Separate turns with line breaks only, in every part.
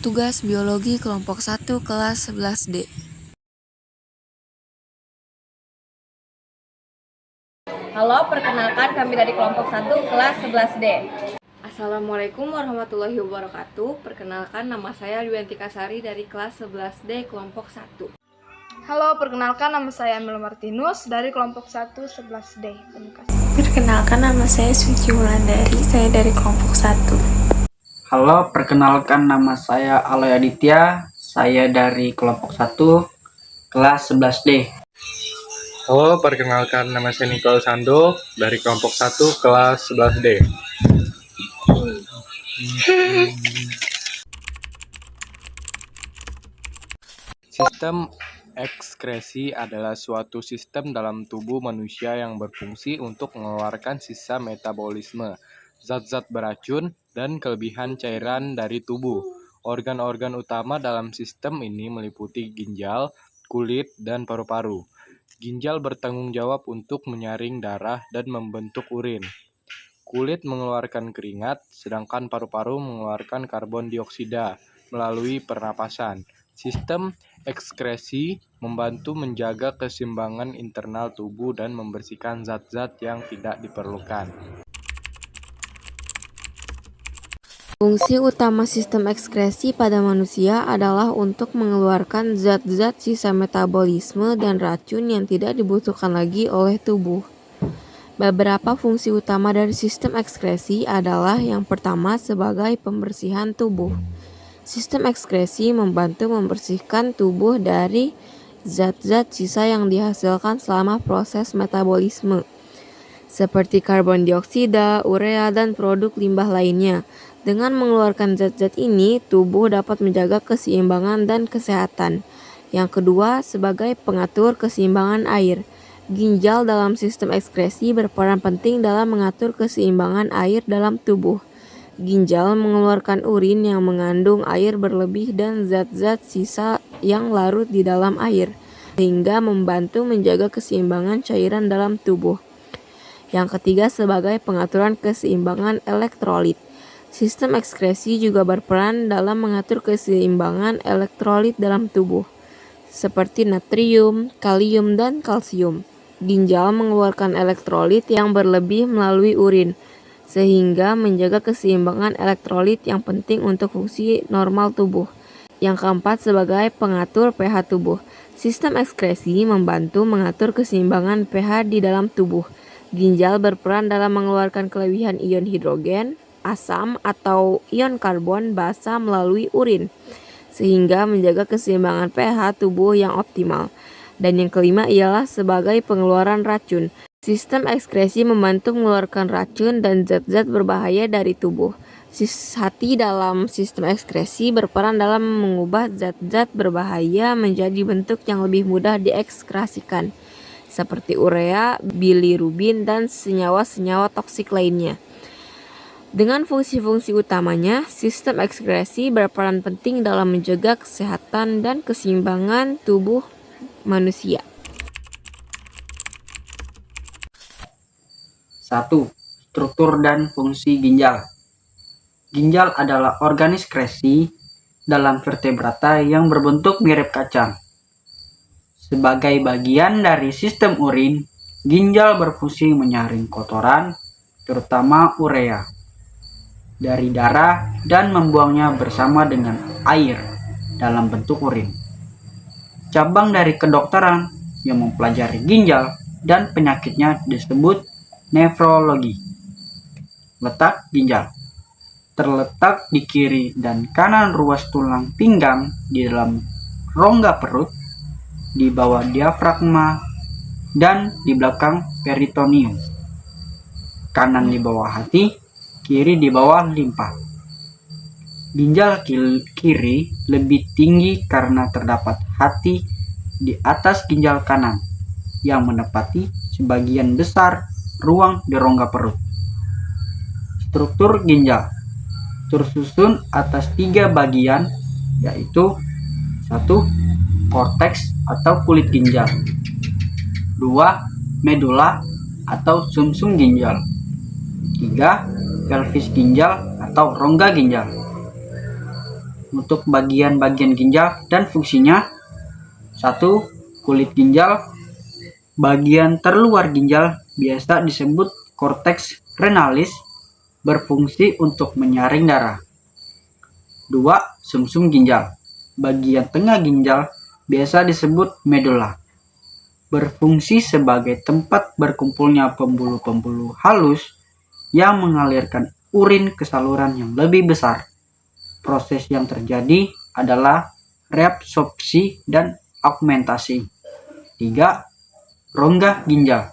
tugas biologi kelompok 1 kelas 11D.
Halo, perkenalkan kami dari kelompok 1 kelas 11D.
Assalamualaikum warahmatullahi wabarakatuh. Perkenalkan, nama saya Dwiantika Sari dari kelas 11D kelompok 1.
Halo, perkenalkan nama saya Emil Martinus dari kelompok 1 11D. Terima kasih.
Perkenalkan, nama saya Suci Wulandari, saya dari kelompok 1.
Halo, perkenalkan nama saya Aloy Aditya, saya dari kelompok 1 kelas 11D.
Halo, perkenalkan nama saya Nicole Sando dari kelompok 1 kelas 11D. Sistem ekskresi adalah suatu sistem dalam tubuh manusia yang berfungsi untuk mengeluarkan sisa metabolisme, zat-zat beracun, dan kelebihan cairan dari tubuh. Organ-organ utama dalam sistem ini meliputi ginjal, kulit, dan paru-paru. Ginjal bertanggung jawab untuk menyaring darah dan membentuk urin. Kulit mengeluarkan keringat, sedangkan paru-paru mengeluarkan karbon dioksida melalui pernapasan. Sistem ekskresi membantu menjaga keseimbangan internal tubuh dan membersihkan zat-zat yang tidak diperlukan.
Fungsi utama sistem ekskresi pada manusia adalah untuk mengeluarkan zat-zat sisa metabolisme dan racun yang tidak dibutuhkan lagi oleh tubuh. Beberapa fungsi utama dari sistem ekskresi adalah yang pertama sebagai pembersihan tubuh. Sistem ekskresi membantu membersihkan tubuh dari zat-zat sisa yang dihasilkan selama proses metabolisme, seperti karbon dioksida, urea, dan produk limbah lainnya. Dengan mengeluarkan zat-zat ini, tubuh dapat menjaga keseimbangan dan kesehatan. Yang kedua, sebagai pengatur keseimbangan air. Ginjal dalam sistem ekskresi berperan penting dalam mengatur keseimbangan air dalam tubuh. Ginjal mengeluarkan urin yang mengandung air berlebih dan zat-zat sisa yang larut di dalam air, sehingga membantu menjaga keseimbangan cairan dalam tubuh. Yang ketiga, sebagai pengaturan keseimbangan elektrolit. Sistem ekskresi juga berperan dalam mengatur keseimbangan elektrolit dalam tubuh, seperti natrium, kalium, dan kalsium. Ginjal mengeluarkan elektrolit yang berlebih melalui urin, sehingga menjaga keseimbangan elektrolit yang penting untuk fungsi normal tubuh. Yang keempat, sebagai pengatur pH tubuh. Sistem ekskresi membantu mengatur keseimbangan pH di dalam tubuh. Ginjal berperan dalam mengeluarkan kelebihan ion hidrogen, asam, atau ion karbon basa melalui urin, sehingga menjaga keseimbangan pH tubuh yang optimal. Dan yang kelima ialah sebagai pengeluaran racun. Sistem ekskresi membantu mengeluarkan racun dan zat-zat berbahaya dari tubuh. Hati dalam sistem ekskresi berperan dalam mengubah zat-zat berbahaya menjadi bentuk yang lebih mudah diekskrasikan, seperti urea, bilirubin, dan senyawa-senyawa toksik lainnya. Dengan fungsi-fungsi utamanya, sistem ekskresi berperan penting dalam menjaga kesehatan dan keseimbangan tubuh manusia.
1. Struktur dan fungsi ginjal. Ginjal adalah organ ekskresi dalam vertebrata yang berbentuk mirip kacang. Sebagai bagian dari sistem urin, ginjal berfungsi menyaring kotoran, terutama urea, dari darah dan membuangnya bersama dengan air dalam bentuk urin. Cabang dari kedokteran yang mempelajari ginjal dan penyakitnya disebut nefrologi. Letak ginjal terletak di kiri dan kanan ruas tulang pinggang di dalam rongga perut, di bawah diafragma, dan di belakang peritoneum. Kanan di bawah hati, kiri di bawah limpa. Ginjal kiri lebih tinggi karena terdapat hati di atas ginjal kanan yang menempati sebagian besar ruang di rongga perut. Struktur ginjal tersusun atas 3 bagian, yaitu 1. Korteks atau kulit ginjal, 2. Medula atau sumsum ginjal, 3. Pelvis ginjal atau rongga ginjal. Untuk bagian-bagian ginjal dan fungsinya: 1. Kulit ginjal. Bagian terluar ginjal biasa disebut korteks renalis, berfungsi untuk menyaring darah. 2. Sumsum ginjal. Bagian tengah ginjal biasa disebut medula, berfungsi sebagai tempat berkumpulnya pembuluh-pembuluh halus yang mengalirkan urin ke saluran yang lebih besar. Proses yang terjadi adalah reabsorpsi dan augmentasi. 3. Rongga ginjal.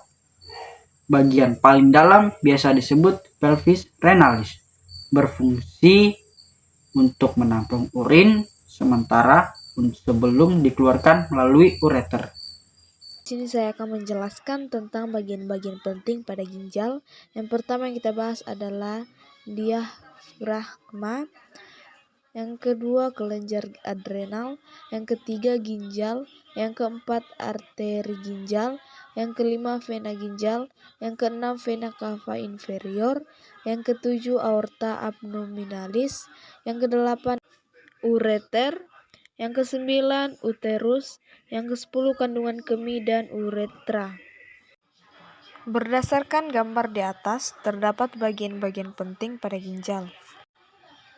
Bagian paling dalam biasa disebut pelvis renalis, berfungsi untuk menampung urin sementara sebelum dikeluarkan melalui ureter.
Di sini saya akan menjelaskan tentang bagian-bagian penting pada ginjal. Yang pertama yang kita bahas adalah diafragma, yang kedua kelenjar adrenal, yang ketiga ginjal, yang keempat arteri ginjal, yang kelima vena ginjal, yang keenam vena cava inferior, yang ketujuh aorta abdominalis, yang kedelapan ureter, yang kesembilan uterus, yang ke-10 kandungan kemih dan uretra. Berdasarkan gambar di atas, terdapat bagian-bagian penting pada ginjal.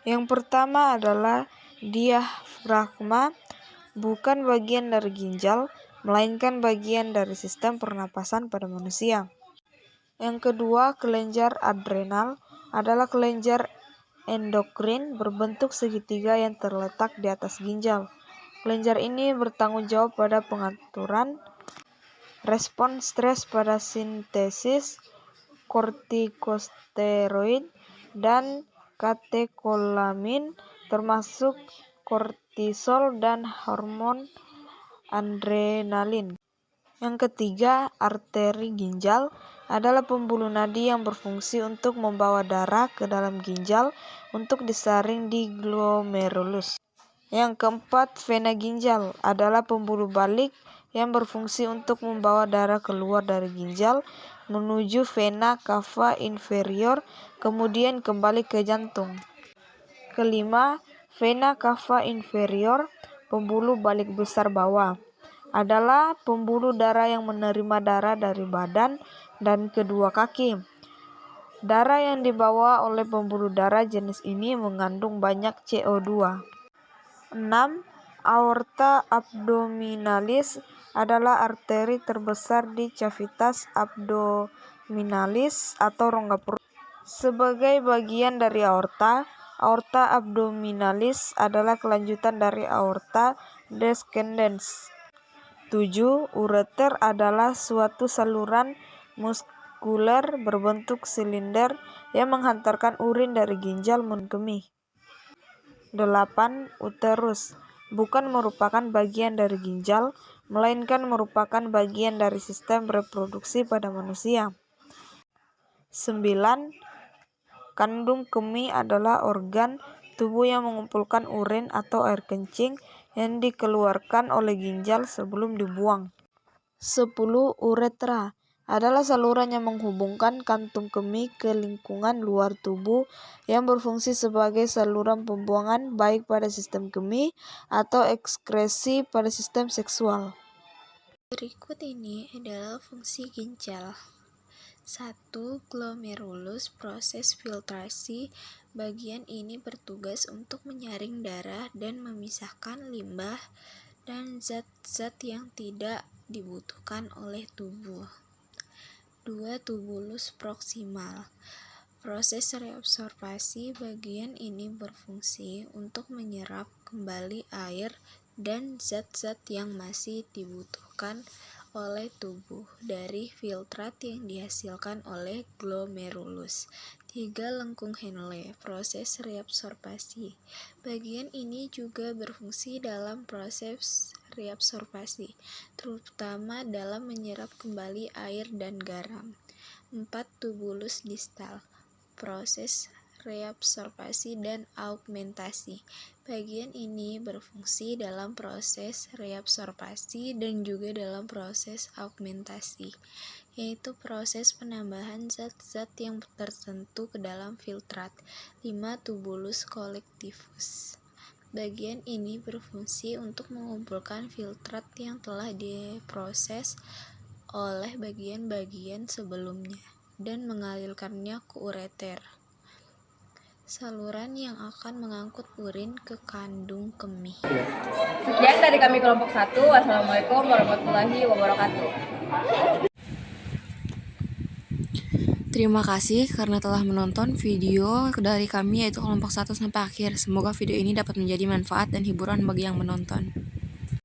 Yang pertama adalah diafragma, bukan bagian dari ginjal, melainkan bagian dari sistem pernapasan pada manusia. Yang kedua, kelenjar adrenal adalah kelenjar endokrin berbentuk segitiga yang terletak di atas ginjal. Kelenjar ini bertanggung jawab pada pengaturan respon stres pada sintesis kortikosteroid dan katekolamin, termasuk kortisol dan hormon adrenalin. Yang ketiga, arteri ginjal adalah pembuluh nadi yang berfungsi untuk membawa darah ke dalam ginjal untuk disaring di glomerulus. Yang keempat, vena ginjal adalah pembuluh balik yang berfungsi untuk membawa darah keluar dari ginjal menuju vena cava inferior, kemudian kembali ke jantung. Kelima, vena cava inferior, pembuluh balik besar bawah, adalah pembuluh darah yang menerima darah dari badan dan kedua kaki. Darah yang dibawa oleh pembuluh darah jenis ini mengandung banyak CO2. 6. Aorta abdominalis adalah arteri terbesar di cavitas abdominalis atau rongga perut. Sebagai bagian dari aorta, aorta abdominalis adalah kelanjutan dari aorta descendens. 7. Ureter adalah suatu saluran muskuler berbentuk silinder yang menghantarkan urin dari ginjal menuju kemih. 8. Uterus bukan merupakan bagian dari ginjal, melainkan merupakan bagian dari sistem reproduksi pada manusia. 9. Kandung kemih adalah organ tubuh yang mengumpulkan urin atau air kencing yang dikeluarkan oleh ginjal sebelum dibuang. 10. Uretra adalah saluran yang menghubungkan kantung kemih ke lingkungan luar tubuh yang berfungsi sebagai saluran pembuangan baik pada sistem kemih atau ekskresi pada sistem seksual.
Berikut ini adalah fungsi ginjal. 1. Glomerulus, proses filtrasi. Bagian ini bertugas untuk menyaring darah dan memisahkan limbah dan zat-zat yang tidak dibutuhkan oleh tubuh. 2. Tubulus proksimal, proses reabsorpsi. Bagian ini berfungsi untuk menyerap kembali air dan zat-zat yang masih dibutuhkan oleh tubuh dari filtrat yang dihasilkan oleh glomerulus. 3. Lengkung Henle, proses reabsorpsi. Bagian ini juga berfungsi dalam proses reabsorpsi, terutama dalam menyerap kembali air dan garam. 4. Tubulus distal, proses reabsorpsi dan augmentasi. Bagian ini berfungsi dalam proses reabsorpsi dan juga dalam proses augmentasi, yaitu proses penambahan zat-zat yang tertentu ke dalam filtrat. 5. Tubulus collectivus, Bagian ini berfungsi untuk mengumpulkan filtrat yang telah diproses oleh bagian-bagian sebelumnya dan mengalirkannya ke ureter, saluran yang akan mengangkut urin ke kandung kemih.
Sekian dari kami kelompok 1. Wassalamualaikum warahmatullahi wabarakatuh.
Terima kasih karena telah menonton video dari kami yaitu kelompok 1 sampai akhir. Semoga video ini dapat menjadi manfaat dan hiburan bagi yang menonton.